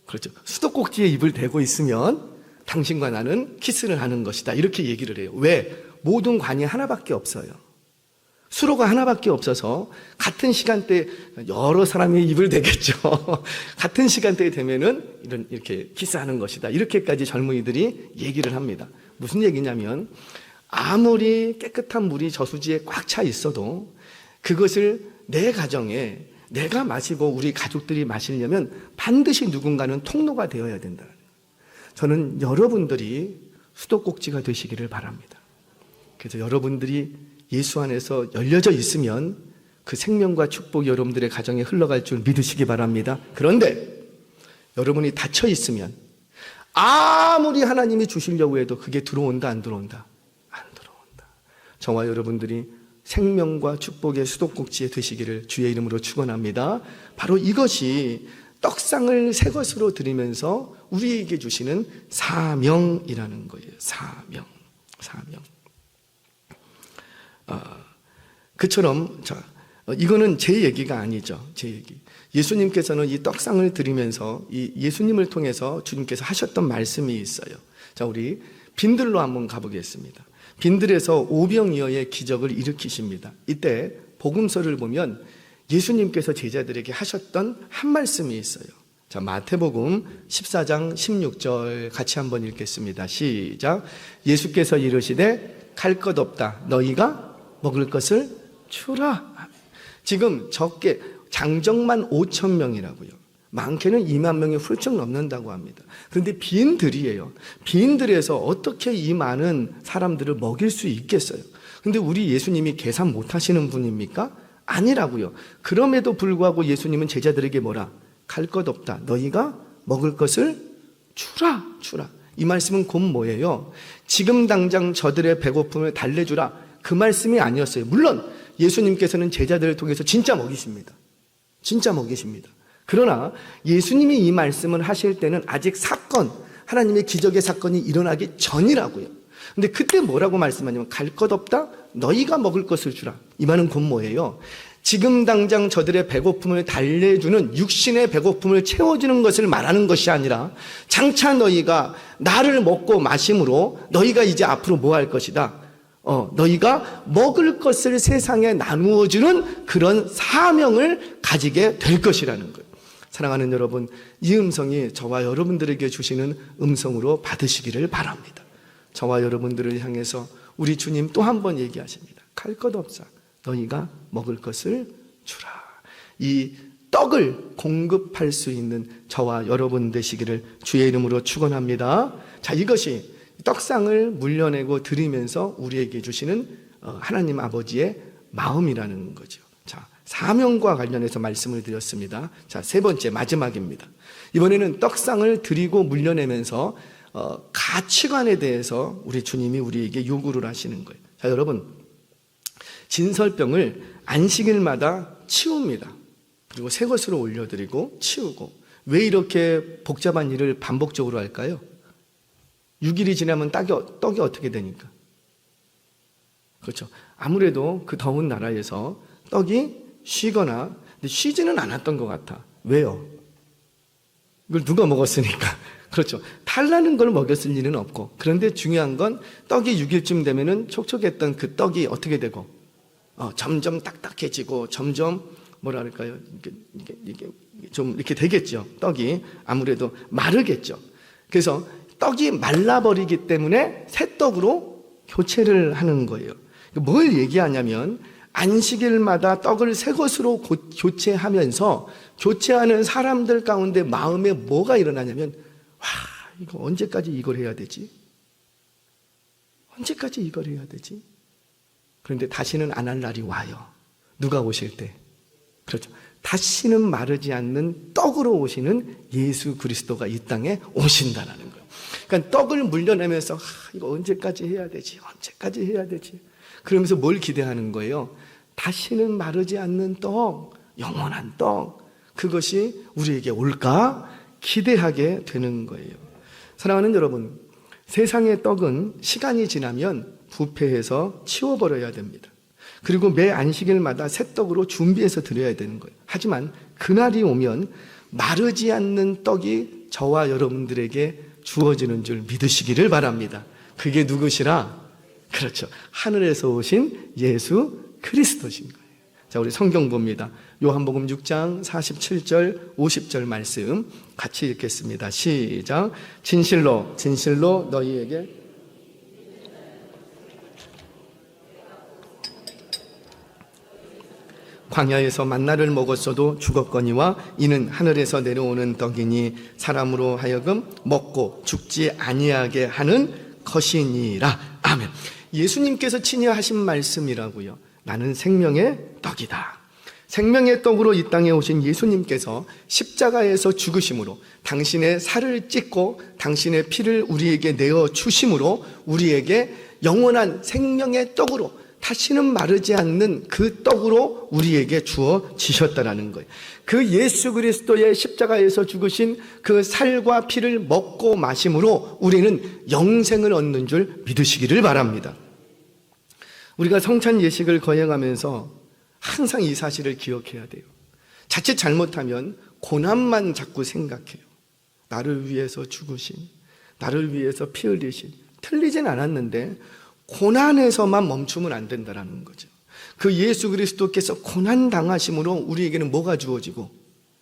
그렇죠. 수도꼭지에 입을 대고 있으면 당신과 나는 키스를 하는 것이다. 이렇게 얘기를 해요. 왜? 모든 관이 하나밖에 없어요. 수로가 하나밖에 없어서 같은 시간대에 여러 사람이 입을 대겠죠. 같은 시간대에 되면은 이렇게 키스하는 것이다. 이렇게까지 젊은이들이 얘기를 합니다. 무슨 얘기냐면 아무리 깨끗한 물이 저수지에 꽉 차 있어도 그것을 내 가정에 내가 마시고 우리 가족들이 마시려면 반드시 누군가는 통로가 되어야 된다. 저는 여러분들이 수도꼭지가 되시기를 바랍니다. 그래서 여러분들이 예수 안에서 열려져 있으면 그 생명과 축복이 여러분들의 가정에 흘러갈 줄 믿으시기 바랍니다. 그런데 여러분이 닫혀 있으면 아무리 하나님이 주시려고 해도 그게 들어온다 안 들어온다? 안 들어온다. 저와 여러분들이 생명과 축복의 수도꼭지에 드시기를 주의 이름으로 축원합니다. 바로 이것이 떡상을 새 것으로 드리면서 우리에게 주시는 사명이라는 거예요. 사명. 그처럼 이거는 제 얘기가 아니죠. 제 얘기. 예수님께서는 이 떡상을 드리면서 이 예수님을 통해서 주님께서 하셨던 말씀이 있어요. 자, 우리 빈들로 한번 가보겠습니다. 빈들에서 오병이어의 기적을 일으키십니다. 이때 복음서를 보면 예수님께서 제자들에게 하셨던 한 말씀이 있어요. 자, 마태복음 14장 16절 같이 한번 읽겠습니다. 시작. 예수께서 이르시되 갈 것 없다. 너희가 먹을 것을 주라. 지금 적게 장정만 5천 명이라고요. 많게는 2만 명이 훌쩍 넘는다고 합니다. 그런데 빈들이에요. 빈들에서 어떻게 이 많은 사람들을 먹일 수 있겠어요? 그런데 우리 예수님이 계산 못 하시는 분입니까? 아니라고요. 그럼에도 불구하고 예수님은 제자들에게 뭐라? 갈 것 없다. 너희가 먹을 것을 주라. 이 말씀은 곧 뭐예요? 지금 당장 저들의 배고픔을 달래주라. 그 말씀이 아니었어요. 물론 예수님께서는 제자들을 통해서 진짜 먹이십니다. 그러나 예수님이 이 말씀을 하실 때는 아직 하나님의 기적의 사건이 일어나기 전이라고요. 근데 그때 뭐라고 말씀하냐면 갈 것 없다? 너희가 먹을 것을 주라. 이 말은 곧 뭐예요? 지금 당장 저들의 배고픔을 달래주는 육신의 배고픔을 채워주는 것을 말하는 것이 아니라 장차 너희가 나를 먹고 마심으로 너희가 이제 앞으로 뭐 할 것이다? 너희가 먹을 것을 세상에 나누어주는 그런 사명을 가지게 될 것이라는 거예요. 사랑하는 여러분, 이 음성이 저와 여러분들에게 주시는 음성으로 받으시기를 바랍니다. 저와 여러분들을 향해서 우리 주님 또 한 번 얘기하십니다. 갈 것 없사. 너희가 먹을 것을 주라. 이 떡을 공급할 수 있는 저와 여러분 되시기를 주의 이름으로 축원합니다. 자, 이것이 떡상을 물려내고 드리면서 우리에게 주시는 하나님 아버지의 마음이라는 거죠. 자, 사명과 관련해서 말씀을 드렸습니다. 자, 세 번째 마지막입니다. 이번에는 떡상을 드리고 물려내면서 가치관에 대해서 우리 주님이 우리에게 요구를 하시는 거예요. 자, 여러분, 진설병을 안식일마다 치웁니다. 그리고 새 것으로 올려드리고 치우고. 왜 이렇게 복잡한 일을 반복적으로 할까요? 6일이 지나면 떡이 어떻게 되니까? 그렇죠. 아무래도 그 더운 나라에서 떡이 쉬거나, 근데 쉬지는 않았던 것 같아. 왜요? 이걸 누가 먹었으니까. 그렇죠. 달라는 걸 먹였을 일은 없고. 그런데 중요한 건 떡이 6일쯤 되면은 촉촉했던 그 떡이 어떻게 되고, 점점 딱딱해지고, 점점 뭐랄까요? 이게 좀 이렇게 되겠죠. 떡이 아무래도 마르겠죠. 그래서 떡이 말라버리기 때문에 새 떡으로 교체를 하는 거예요. 뭘 얘기하냐면 안식일마다 떡을 새 것으로 교체하면서 교체하는 사람들 가운데 마음에 뭐가 일어나냐면 이거 언제까지 이걸 해야 되지? 언제까지 이걸 해야 되지? 그런데 다시는 안 할 날이 와요. 누가 오실 때? 그렇죠. 다시는 마르지 않는 떡으로 오시는 예수 그리스도가 이 땅에 오신다는 거예요. 그러니까 떡을 물려내면서 이거 언제까지 해야 되지? 그러면서 뭘 기대하는 거예요? 다시는 마르지 않는 떡, 영원한 떡, 그것이 우리에게 올까 기대하게 되는 거예요. 사랑하는 여러분, 세상의 떡은 시간이 지나면 부패해서 치워버려야 됩니다. 그리고 매 안식일마다 새 떡으로 준비해서 드려야 되는 거예요. 하지만 그날이 오면 마르지 않는 떡이 저와 여러분들에게 주어지는 줄 믿으시기를 바랍니다. 그게 누구시라? 그렇죠. 하늘에서 오신 예수 그리스도신 거예요. 자, 우리 성경 봅니다. 요한복음 6장 47절 50절 말씀 같이 읽겠습니다. 시작. 진실로 진실로 너희에게 광야에서 만나를 먹었어도 죽었거니와 이는 하늘에서 내려오는 떡이니 사람으로 하여금 먹고 죽지 아니하게 하는 것이니라. 아멘. 예수님께서 친히 하신 말씀이라고요. 나는 생명의 떡이다. 생명의 떡으로 이 땅에 오신 예수님께서 십자가에서 죽으심으로 당신의 살을 찢고 당신의 피를 우리에게 내어 주심으로 우리에게 영원한 생명의 떡으로 다시는 마르지 않는 그 떡으로 우리에게 주어지셨다라는 거예요. 그 예수 그리스도의 십자가에서 죽으신 그 살과 피를 먹고 마심으로 우리는 영생을 얻는 줄 믿으시기를 바랍니다. 우리가 성찬 예식을 거행하면서 항상 이 사실을 기억해야 돼요. 자칫 잘못하면 고난만 자꾸 생각해요. 나를 위해서 죽으신, 나를 위해서 피 흘리신, 틀리진 않았는데 고난에서만 멈추면 안 된다는 거죠. 그 예수 그리스도께서 고난 당하심으로 우리에게는 뭐가 주어지고,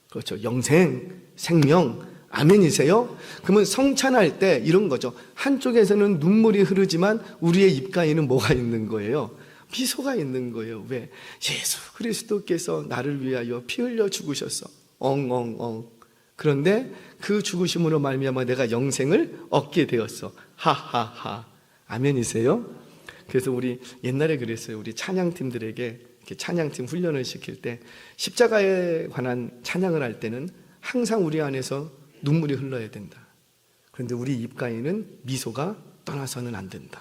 그렇죠, 영생, 생명, 아멘이세요? 그러면 성찬할 때 이런 거죠. 한쪽에서는 눈물이 흐르지만 우리의 입가에는 뭐가 있는 거예요? 미소가 있는 거예요. 왜? 예수 그리스도께서 나를 위하여 피 흘려 죽으셨어. 엉엉엉. 그런데 그 죽으심으로 말미암아 내가 영생을 얻게 되었어. 하하하. 아멘이세요? 그래서 우리 옛날에 그랬어요. 우리 찬양팀들에게 이렇게 찬양팀 훈련을 시킬 때 십자가에 관한 찬양을 할 때는 항상 우리 안에서 눈물이 흘러야 된다. 그런데 우리 입가에는 미소가 떠나서는 안 된다.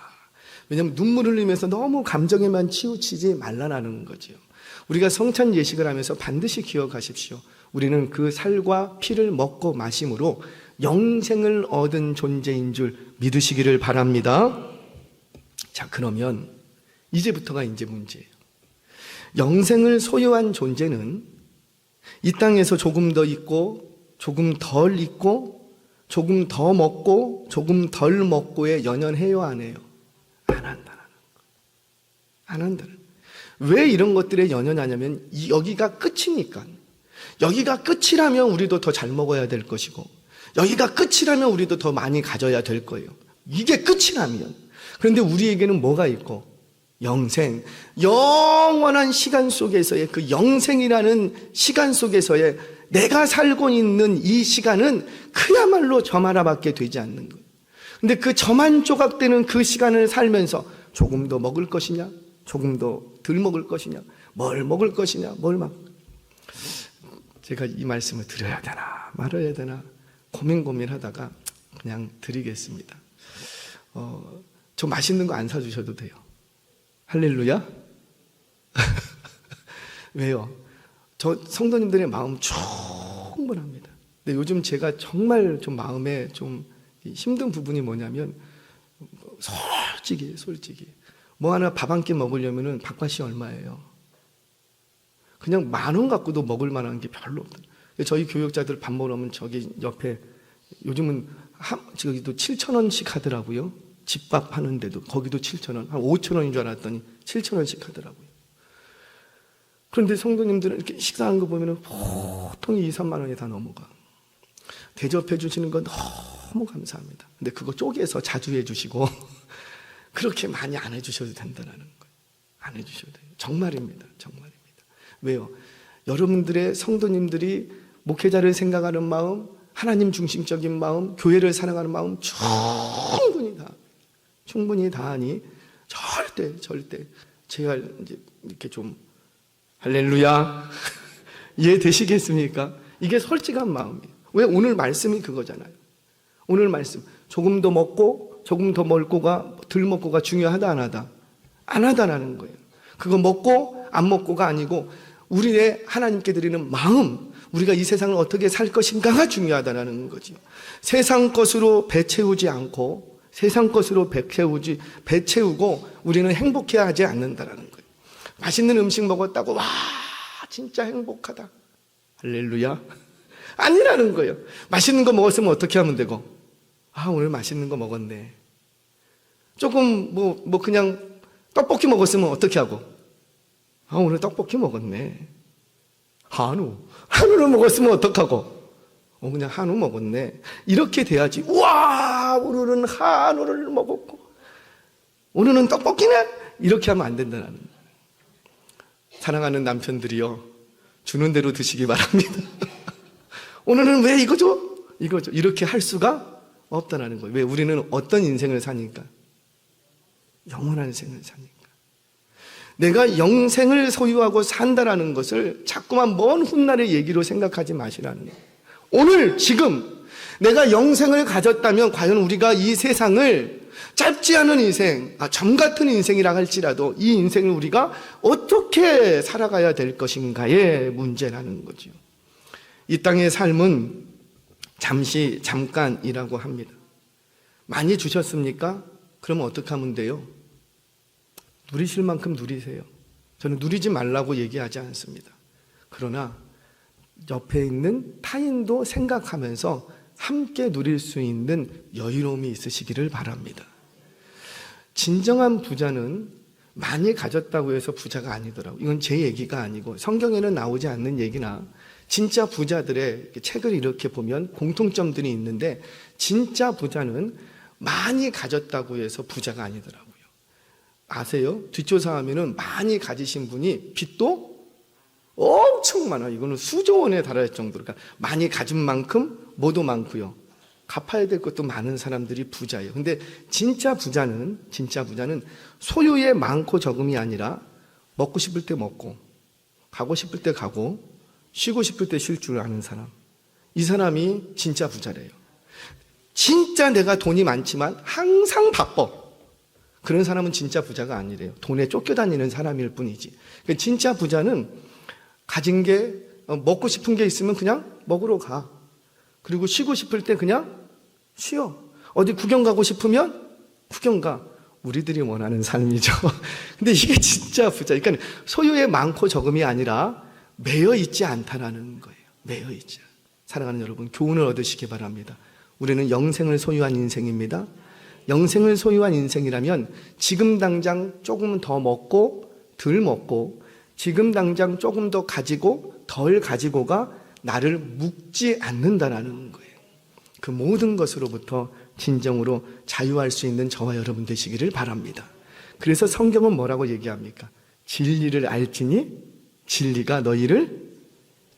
왜냐하면 눈물 흘리면서 너무 감정에만 치우치지 말라는 거죠. 우리가 성찬 예식을 하면서 반드시 기억하십시오. 우리는 그 살과 피를 먹고 마심으로 영생을 얻은 존재인 줄 믿으시기를 바랍니다. 자, 그러면 이제부터가 이제 문제예요. 영생을 소유한 존재는 이 땅에서 조금 더 있고 조금 덜 있고 조금 더 먹고 조금 덜 먹고에 연연해요, 안 해요? 안 한다는 거. 안 한다는. 왜 이런 것들에 연연하냐면 여기가 끝이니까. 여기가 끝이라면 우리도 더 잘 먹어야 될 것이고 여기가 끝이라면 우리도 더 많이 가져야 될 거예요. 이게 끝이라면. 그런데 우리에게는 뭐가 있고? 영생. 영원한 시간 속에서의 그 영생이라는 시간 속에서의 내가 살고 있는 이 시간은 그야말로 점 하나밖에 되지 않는 거예요. 근데 그 점 한 조각 되는 그 시간을 살면서 조금 더 먹을 것이냐, 조금 더 덜 먹을 것이냐, 뭘 먹을 것이냐, 뭘 막. 제가 이 말씀을 드려야 되나 말아야 되나 고민하다가 그냥 드리겠습니다. 저 맛있는 거 안 사주셔도 돼요. 할렐루야. 왜요? 저 성도님들의 마음 충분합니다. 근데 요즘 제가 정말 좀 마음에 좀 힘든 부분이 뭐냐면 솔직히 뭐 하나 밥 한 끼 먹으려면은 밥값이 얼마예요? 그냥 10,000원 갖고도 먹을 만한 게 별로 없다. 저희 교육자들 밥 먹으러 오면 저기 옆에 요즘은 저기도 7,000원씩 하더라고요. 집밥 하는데도 거기도 7,000원, 한 5,000원인 줄 알았더니 7,000원씩 하더라고요. 그런데 성도님들은 이렇게 식사하는 거 보면은 보통 2, 3만 원이 다 넘어가. 대접해 주시는 건 너무 감사합니다. 근데 그거 쪼개서 자주 해 주시고 그렇게 많이 안 해 주셔도 된다는 거예요. 안 해 주셔도 돼요. 정말입니다. 정말입니다. 왜요? 여러분들의 성도님들이 목회자를 생각하는 마음, 하나님 중심적인 마음, 교회를 사랑하는 마음 충분히 다하니 절대 제가 이제 이렇게 좀 할렐루야 이해되시겠습니까? 이게 솔직한 마음이에요. 왜? 오늘 말씀이 그거잖아요. 오늘 말씀 조금 더 먹고 조금 더 먹고가 덜 먹고가 중요하다 안 하다? 안 하다라는 거예요. 그거 먹고 안 먹고가 아니고 우리의 하나님께 드리는 마음, 우리가 이 세상을 어떻게 살 것인가가 중요하다는 거죠. 세상 것으로 배 채우지 않고 세상 것으로 배 채우고 우리는 행복해야 하지 않는다는 거예요. 맛있는 음식 먹었다고 와 진짜 행복하다 할렐루야 아니라는 거예요. 맛있는 거 먹었으면 어떻게 하면 되고, 아 오늘 맛있는 거 먹었네. 조금 뭐 그냥 떡볶이 먹었으면 어떻게 하고, 아 오늘 떡볶이 먹었네. 한우를 먹었으면 어떡하고, 그냥 한우 먹었네. 이렇게 돼야지. 우와 오늘은 한우를 먹었고 오늘은 떡볶이네. 이렇게 하면 안 된다는 거예요. 사랑하는 남편들이요, 주는 대로 드시기 바랍니다. 오늘은 왜 이거죠? 이렇게 할 수가 없다는 거예요. 왜? 우리는 어떤 인생을 사니까? 영원한 생을 사니까. 내가 영생을 소유하고 산다라는 것을 자꾸만 먼 훗날의 얘기로 생각하지 마시라는 거예요. 오늘 지금 내가 영생을 가졌다면 과연 우리가 이 세상을 짧지 않은 인생, 점 같은 인생이라 할지라도 이 인생을 우리가 어떻게 살아가야 될 것인가의 문제라는 거죠. 이 땅의 삶은 잠깐이라고 합니다. 많이 주셨습니까? 그러면 어떻게 하면 돼요? 누리실 만큼 누리세요. 저는 누리지 말라고 얘기하지 않습니다. 그러나 옆에 있는 타인도 생각하면서 함께 누릴 수 있는 여유로움이 있으시기를 바랍니다. 진정한 부자는 많이 가졌다고 해서 부자가 아니더라고요. 이건 제 얘기가 아니고 성경에는 나오지 않는 얘기나 진짜 부자들의 책을 이렇게 보면 공통점들이 있는데, 진짜 부자는 많이 가졌다고 해서 부자가 아니더라고요. 아세요? 뒷조사하면은 많이 가지신 분이 빚도 엄청 많아요. 이거는 수조 원에 달할 정도로. 그러니까 많이 가진 만큼 뭐도 많고요. 갚아야 될 것도 많은 사람들이 부자예요. 근데 진짜 부자는 소유에 많고 적음이 아니라 먹고 싶을 때 먹고 가고 싶을 때 가고 쉬고 싶을 때 쉴 줄 아는 사람. 이 사람이 진짜 부자래요. 진짜 내가 돈이 많지만 항상 바빠. 그런 사람은 진짜 부자가 아니래요. 돈에 쫓겨다니는 사람일 뿐이지. 진짜 부자는 가진 게, 먹고 싶은 게 있으면 그냥 먹으러 가. 그리고 쉬고 싶을 때 그냥 쉬어. 어디 구경 가고 싶으면 구경 가. 우리들이 원하는 삶이죠. 근데 이게 진짜 부자. 그러니까 소유에 많고 적음이 아니라 매여 있지 않다라는 거예요. 매여 있지. 사랑하는 여러분, 교훈을 얻으시기 바랍니다. 우리는 영생을 소유한 인생입니다. 영생을 소유한 인생이라면 지금 당장 조금 더 먹고 덜 먹고, 지금 당장 조금 더 가지고 덜 가지고가 나를 묶지 않는다라는 거예요. 그 모든 것으로부터 진정으로 자유할 수 있는 저와 여러분 되시기를 바랍니다. 그래서 성경은 뭐라고 얘기합니까? 진리를 알지니 진리가 너희를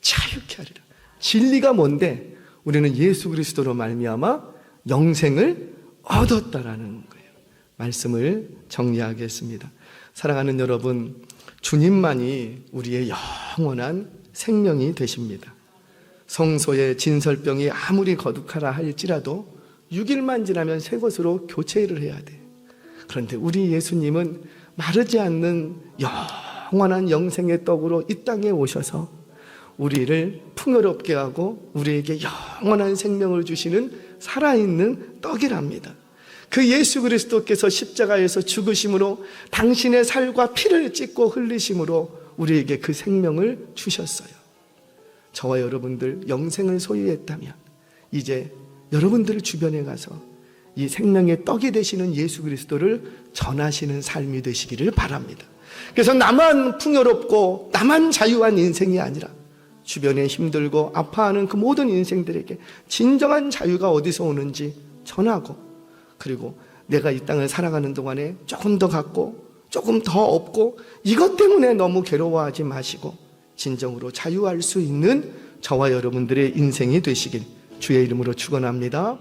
자유케 하리라. 진리가 뭔데? 우리는 예수 그리스도로 말미암아 영생을 얻었다라는 거예요. 말씀을 정리하겠습니다. 사랑하는 여러분, 주님만이 우리의 영원한 생명이 되십니다. 성소의 진설병이 아무리 거룩하라 할지라도 6일만 지나면 새 것으로 교체를 해야 돼. 그런데 우리 예수님은 마르지 않는 영원한 영생의 떡으로 이 땅에 오셔서 우리를 풍요롭게 하고 우리에게 영원한 생명을 주시는 살아있는 떡이랍니다. 그 예수 그리스도께서 십자가에서 죽으심으로 당신의 살과 피를 찢고 흘리심으로 우리에게 그 생명을 주셨어요. 저와 여러분들 영생을 소유했다면 이제 여러분들 주변에 가서 이 생명의 떡이 되시는 예수 그리스도를 전하시는 삶이 되시기를 바랍니다. 그래서 나만 풍요롭고 나만 자유한 인생이 아니라 주변에 힘들고 아파하는 그 모든 인생들에게 진정한 자유가 어디서 오는지 전하고, 그리고 내가 이 땅을 살아가는 동안에 조금 더 갖고 조금 더 없고 이것 때문에 너무 괴로워하지 마시고 진정으로 자유할 수 있는 저와 여러분들의 인생이 되시길 주의 이름으로 축원합니다.